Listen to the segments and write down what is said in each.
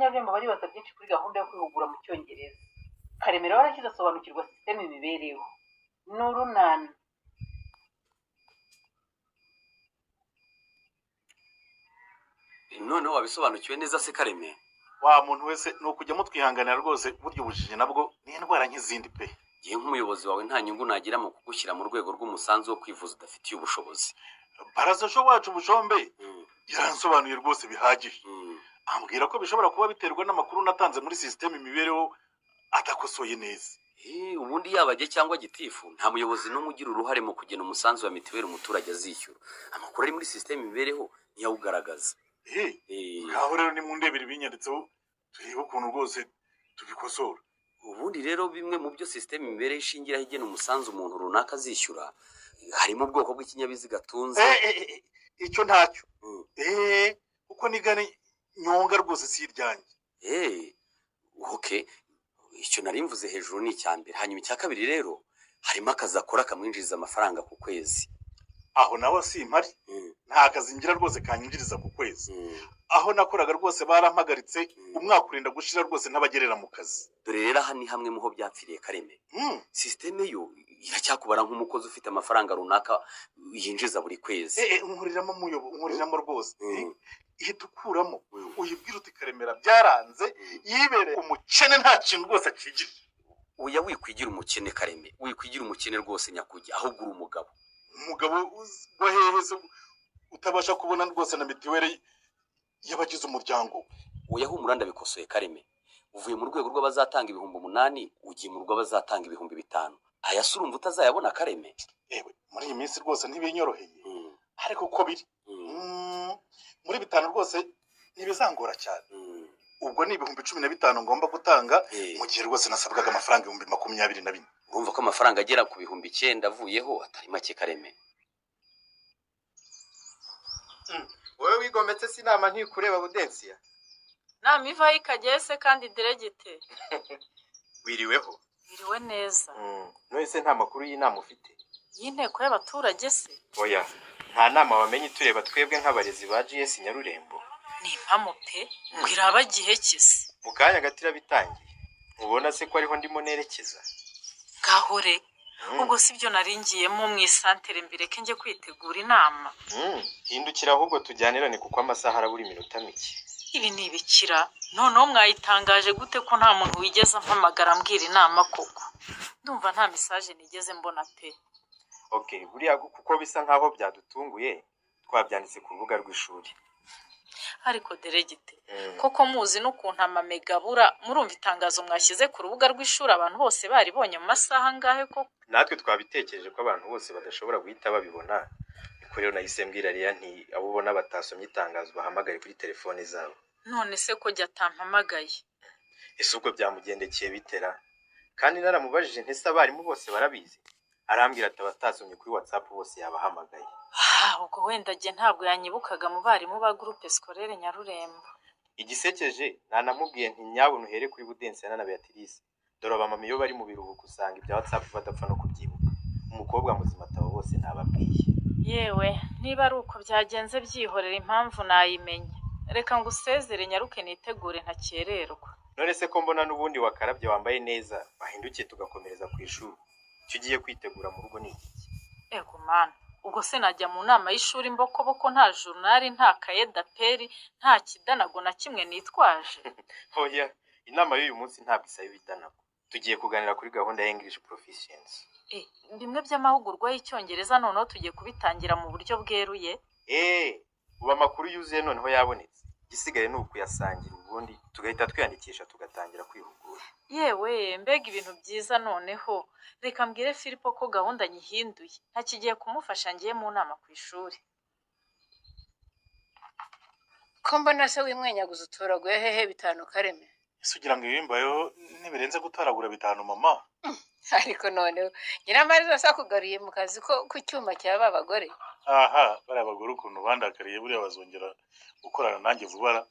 nabyo baribaza byinshi kuri gahunda yo kwihugura mu cyongereza. Karemera warakidasobanukirwa sisiteme imibereho n'urunana. Noneho wabisobanukiwe neza se Kareme? Wa muntu wese ni ukujya mutwihanganira rwose, burya ubujiji nabwo ni indwara nk'izindi pe. Ngiye nk'umuyobozi wawe nta nyungu nagira mu kugushyira mu rwego rw'umusanzu wo kwivuza udafitiye ubushobozi. Parasosho wacu Bushombe yaransobanuye rwose bihagije. Ambwira ko bishobora kuba biterwa n'amakuru natanze muri sisiteme imibereho adakosoye neza. Ubundi yabajye cyangwa gitifu nta muyobozi n'umwe ugira uruhare mu kugena umusanzu wa mitiweli umuturage azishyura. Amakuru ari muri sisiteme imibereho ntiyawugaragaza. Ngaho rero ni mu ndebere binyanditseho turebe ukuntu rwose tubikosora. Ubundi rero bimwe mu byo sisiteme imibereho ishingiraho igena umusanzu umuntu runaka azishyura harimo ubwoko bw'ikinyabiziga atunze. Icyo ntacyo. Kuko nigane nyonga rwose si iryanjye. Okay. Icyo nari mvuze hejuru ni icyambere. Hanyuma icya kabiri rero harimo akazi akora kamwinjiriza amafaranga ku kwezi. Aho naho si impari. Nta kazi ngira rwose kanyinjiriza ku kwezi. Aho nakoraga rwose barampagaritse, umwaka urinda gushira rwose ntabagerera mu kazi. Dore rero aha ni hamwe muho byapfiriye Kareme. Sisiteme yo iracyakubara nk'umukozi ufite amafaranga runaka yinjiza buri kwezi. Nkuriramo muyobo, nkuriramo rwose. Ihita ukuramo uyibwira uti Karemera byaranze yibere umukene nta kintu rwose akigira. Uya wikwigira umukene Kareme, wikwigira umukene rwose nyakujya ahubwo uri umugabo. Umugabo wa hehe utabasha kubona rwose na mitiweli y'abagize umuryango. Uya humuranda bikosoye Kareme. Uvuye mu rwego rw'abazatanga 8,000 ugiye mu rw'abazatanga 5,000. Aya surumva utazayabona Kareme. Ewe muri iyi minsi rwose ntibinyoroheye. Ariko uko biri muri 5 rwose nibizangora cyane. Ubwo ni 15,000 ngomba gutanga mu gihe rwose nasabwaga amafaranga 24,000. Urumva ko amafaranga agera ku 9,000 avuyeho atari make Kareme. Wowe wigometse sinama ntikureba Budensiya. Nama iva ikagese kandi diregite. Wiriweho? Wiriwe neza. None nta makuru y'inama ufite? Y'inteko y'abaturage se? Oya, nta nama wamenye tureba twebwe nk'abarezi ba GS Nyarurembo. Ni impamo pe, kwiraba gihe kise. Mu kanya gatira bitangiye. Ubona se ko ariho ndimo nerekeza? Gahore. Ubwo sibyo naringiyemo mu isantere mbireke nje kwitegura inama. Hindukira ahubwo tujyanirane kuko amasaha arabura iminota mike. Ibi ni ibikira. Noneho mwayitangaje gute ko nta muntu wigeze mpamagara ambwira inama koko? Ndumva nta message nigeze mbona pe. Okay, buriya kuko bisa nkaho byadutunguye twabyanditse ku rubuga rw'ishuri. Ariko deregite koko muzi n'ukuntu amamegabura murumva itangazo mwashyize ku rubuga rw'ishuri abantu bose baribonye mu masaha ngahe koko? Natwe twabitekereje ko abantu bose badashobora guhita babibona. Niko rero nahise mbwira Ria nti abo ubona batasomye itangazo bahamagaye kuri telefone zabo. None se ko jya tampamagaye? Ese ubwo byamugendekeye bitera? Kandi naramubajije ntese abarimu bose barabizi. Arambwira ati abatasomye kuri WhatsApp bose yabahamagaye. Ubwo wenda je ntabwo yanyibukaga mu barimu ba groupe scolaire Nyarurembo. Igisekeje nanamubwiye nti nyabuntu uhere kuri Budensiya na Beatrice. Dore abamama iyo bari mu biruhuko usanga ibya WhatsApp badapfa no kubyibuka. Umukobwa muzima atabo bose nababwiye. Yewe niba ari uko byagenze byihorera impamvu nayimenye. Reka ngusezere nyaruke nitegure ntakererwa. None se ko mbona n'ubundi wakarabye wambaye neza bahindukiye tugakomereza ku ishuri. Tugiye kwitegura mu rugo n'iki? Ego mana, ubwo se najya mu nama y'ishuri mbokoboko nta journal nta kaye d'aperi nta kidanago na kimwe nitwaje. Oya, inama y'uyu munsi ntabwo isaba ibidanago. Tugiye kuganira kuri gahunda ya English Proficiency. Bimwe by'amahugurwa y'icyongereza noneho tugiye kubitangira mu buryo bweruye. Uba amakuru yuzuye noneho yabonetse. Gisigaye ni ukuyasangira ubundi tugahita twiyandikisha tugatangira kwihugura. Yewe mbega ibintu byiza noneho. Reka mbwire Filipo ko gahunda nyihinduye. Ntakigiye kumufasha ngiye mu nama ku ishuri. Ko mbona se wimwenyaguza utoraguye hehe 5 Kareme? Ese ugira ngo ibimbayo nibirenze gutoragura 5 mama? Ariko noneho Nyiramariza sakugariye mu kazi ko ku cyuma cyaba abagore. Aha bari abagore ukuntu bandakariye buriya bazongera gukorana nanjye vuba.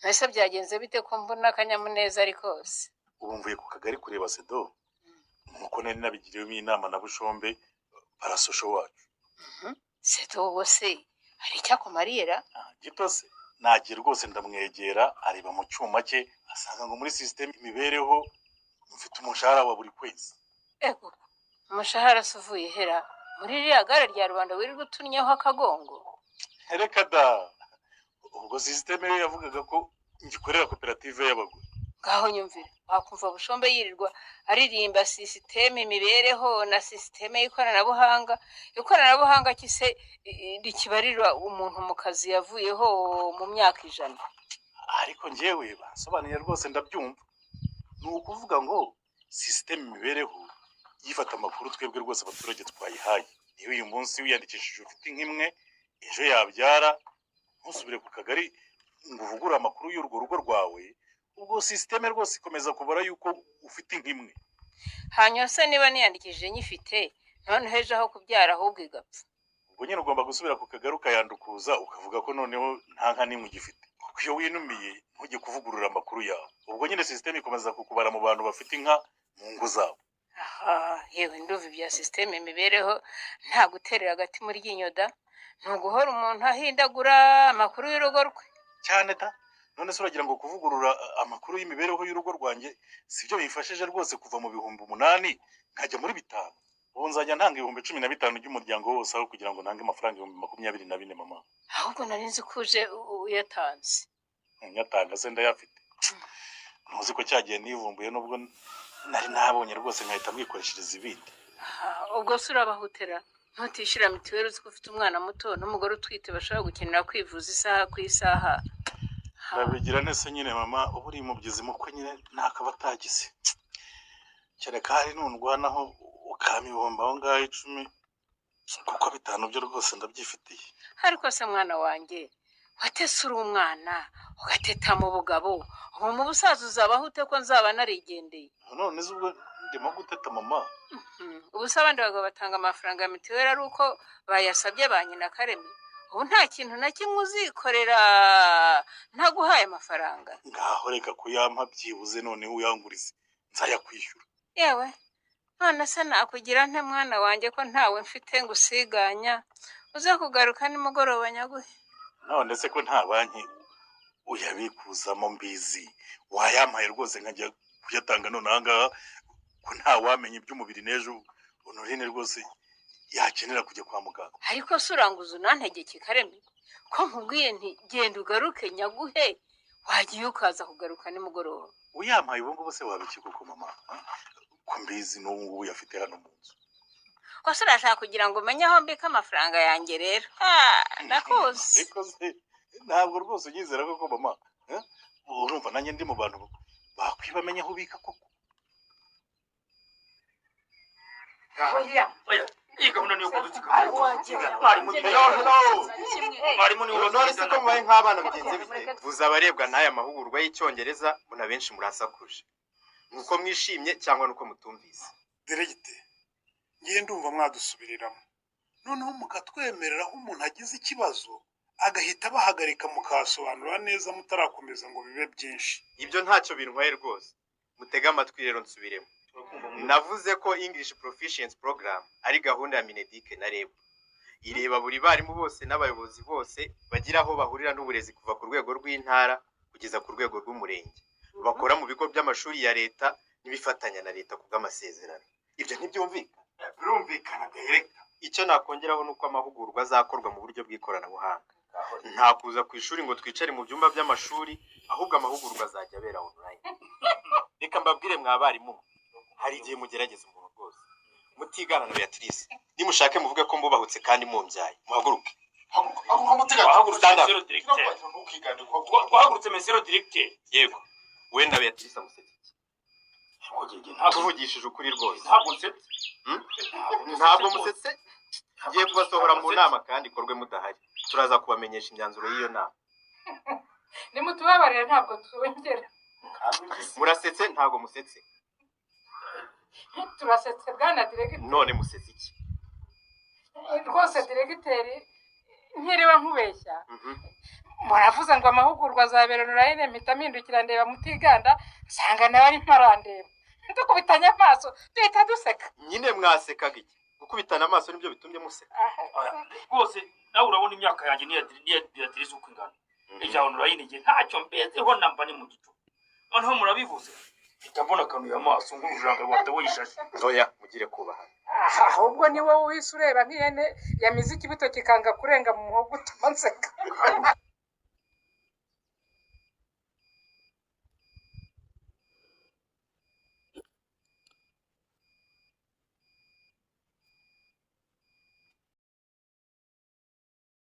Nase byagenze bite ko mbona akanyamuneza ari kose? Ubumvuye ku kagari kureba Sedo. Nuko nari nabigiriyemo inama na Bushombe parasosho wacu. Sedo wose hari cyakumariyera? Gito se nagiye rwose ndamwegera areba mu cyuma cye asanga ngo muri system imibereho mfite umushahara wa buri kwezi. ego umushahara se uvuye hera muri ririya gare rya rubanda wirirwa utunnyeho akagongo? Reka da, ubwo system yo yavugaga ko ngikorera koperative y'abagore. ngaho nyumvire, wakumva Bushombe yirirwa aririmba sisiteme imibereho na sisiteme y'ikoranabuhanga. Ikoranabuhanga kise rikibarira umuntu mu kazi yavuyeho mu myaka 100. Ariko njyewe basobanuye rwose ndabyumva. Ni ukuvuga ngo system imibereho yifata amakuru twebwe rwose abaturage twayihaye. Niyo uyu munsi wiyandikishije ufite nk'imwe, ejo yabyara ntusubire ku kagari ngo uvugure amakuru y'urwo rugo rwawe, ubwo system rwose ikomeza kubara yuko ufite nk'imwe. Hanyuma se niba niyandikishije nyifite none heje aho kubyara ahubwo igapfa, ubwo nyine ugomba gusubira ku kagari ukayandukuza ukavuga ko noneho nta nka n'imwe ugifite. Kuko iyo winumiye ntujye kuvugurura amakuru yawe, ubwo nyine system ikomeza kukubara mu bantu bafite inka mu ngo zabo. aha yewe nduva ibya sisiteme imibereho nta guterera agati muri ryinyoda, ntuguhora umuntu ahindagura amakuru y'urugo rwe Cyane da, none se uragira ngo kuvugurura amakuru y'imibereho y'urugo rwanjye sibyo bifashije rwose kuva mu bihumbi 8 nkajya muri 5. Ubu nzajya ntanga ibihumbi 15 by'umuryango wose aho kugira ngo ntange amafaranga 24 mama. ahubwo nari nzi ko uje uyatanze. Nyatanga se ndayafite. Ntuzi ko cyagiye nivumbuye nubwo nari nabonye rwose nkahita mwikoreshereza ibindi. ubwo se urabahutera ntutishyura mituweli uzi ko ufite umwana muto n'umugore utwite bashobora gukenera kwivuza isaha ku isaha. Ndabigira nese nyine mama, ubu uri mubyizi mukwe nyine ntakaba atagize. Kereka hari nundwanaho ukamibomba aho ngaho 10 kuko 5 byo rwose ndabyifitiye. ariko se mwana wanjye watese uri umwana ugateta mu bugabo, ubu mu busaza uzabaho ute ko nzaba narigendeye? None zubwo ndimo guteta mama. ubu se abandi bagabo batanga amafaranga ya mituweli ari uko bayasabye ba nyina Karemi? ubu nta kintu na kimwe uzikorera ntaguhaye amafaranga? Ngaho reka kuyampa byibuze noneho uyangurize nzayakwishyura. yewe none se nakugira nte mwana wanjye ko ntawe mfite ngo usiganya uze kugaruka nimugoroba nyaguhe? None se ko nta banki uyabikuzamo mbizi wayampaye rwose nkajya kuyatanga none ahangaha ko nta wamenye iby'umubiri n'ejo Honorine rwose yakenera kujya kwa muganga. ariko se uranguza unantegeke Karemi ko nkubwiye nti genda ugaruke nyaguhe, wagiye ukaza kugaruka nimugoroba? Uyampaye ubu ngubu se wabiki koko mama? Ko mbizi n'ubu ngubu yafite hano mu nzu. ko se urashaka kugira ngo umenye aho mbika amafaranga yanjye rero? ndakuzi. Ariko se ntabwo rwose unyizera koko mama? Urumva nanjye ndi mu bantu bakwibamenya aho ubika koko? iyi gahunda niyo kudutika mwarimu niwe none se ko mubaye nk'abana bigenze bite? Vuza abarebwa n'aya mahugurwa y'icyongereza muna benshi murasakuje, nuko mwishimye cyangwa nuko mutumvise? Diregite, ngiye ndumva mwadusubiriramo noneho mukatwemerera aho umuntu agize ikibazo agahita bahagarika mukasobanura neza mutarakomeza ngo bibe byinshi. Ibyo ntacyo bintwaye rwose, mutega amatwi rero nsubiremo. Navuze ko English Proficiency Program ari gahunda ya Minedike na REB. Ireba buri barimu bose n'abayobozi bose bagira aho bahurira n'uburezi kuva ku rwego rw'intara kugeza ku rwego rw'umurenge. Bakora mu bigo by'amashuri ya leta n'ibifatanya na leta kubw'amasezerano. Ibyo ntibyumvikana? Birumvikana direct. Icyo nakongeraho nuko amahugurwa azakorwa mu buryo bw'ikoranabuhanga. Nta kuza ku ishuri ngo twicare mu byumba by'amashuri, ahubwo amahugurwa azajya abera online. Reka mbabwire mwabarimu, hari igihe mugerageza umuntu rwose mutigana na Beatrice. Nimushake muvuge ko mbubahutse kandi mumbyaye. Muhaguruke. twahagurutse mesero directeur. Yego. Wenda Beatrice amusetse iki? Tuvugishije ukuri rwose. ntabwo nsetse. Ntabwo musetse. Ngiye kubasohora mu nama kandi ikorwe mudahari. Turaza kubamenyesha imyanzuro y'iyo nama. nimutubabarira ntabwo twongera. Murasetse ntabwo musetse. turasetse bwana diregiteri. None musetse iki? rwose diregiteri nkiriwe nkubeshya muravuze ngo amahugurwa azabera online, mpita mpindukira ndeba Mutiganda nsanga nawe ari mparandeba dukubitanye amaso duhita duseka. Nyine mwasekaga iki? Gukubitana amaso nibyo bitumye museka? rwose nawe urabona imyaka yanjye niya Beatrice uko ingana. ibya online nge ntacyo mbezeho namba ni mu gicu noneho murabivuze ndabona kanuye amaso ngurujanga wate wishaje oya mugire kubaha ahubwo ni wowe wise ureba nk'ihene yamize ikibuto kikanga kurenga mu muhogo utuma nseka